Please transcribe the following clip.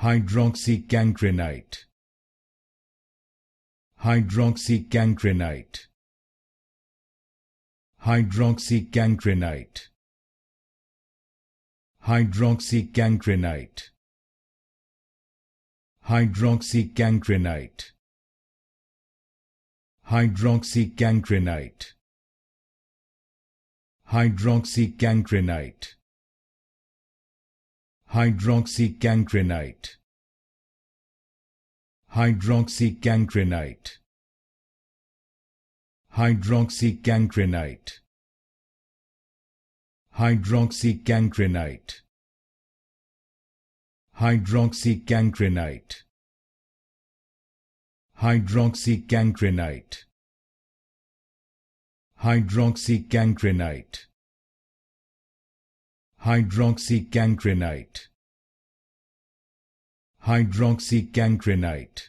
Hydroxycancrinite. Hydroxycancrinite. Hydroxycancrinite. Hydroxycancrinite. Hydroxycancrinite. Hydroxycancrinite. Hydroxycancrinite. Hydroxycancrinite. Hydroxycancrinite. Hydroxycancrinite. Hydroxycancrinite. Hydroxycancrinite. Hydroxycancrinite. Hydroxycancrinite. Hydroxycancrinite. Hydroxycancrinite.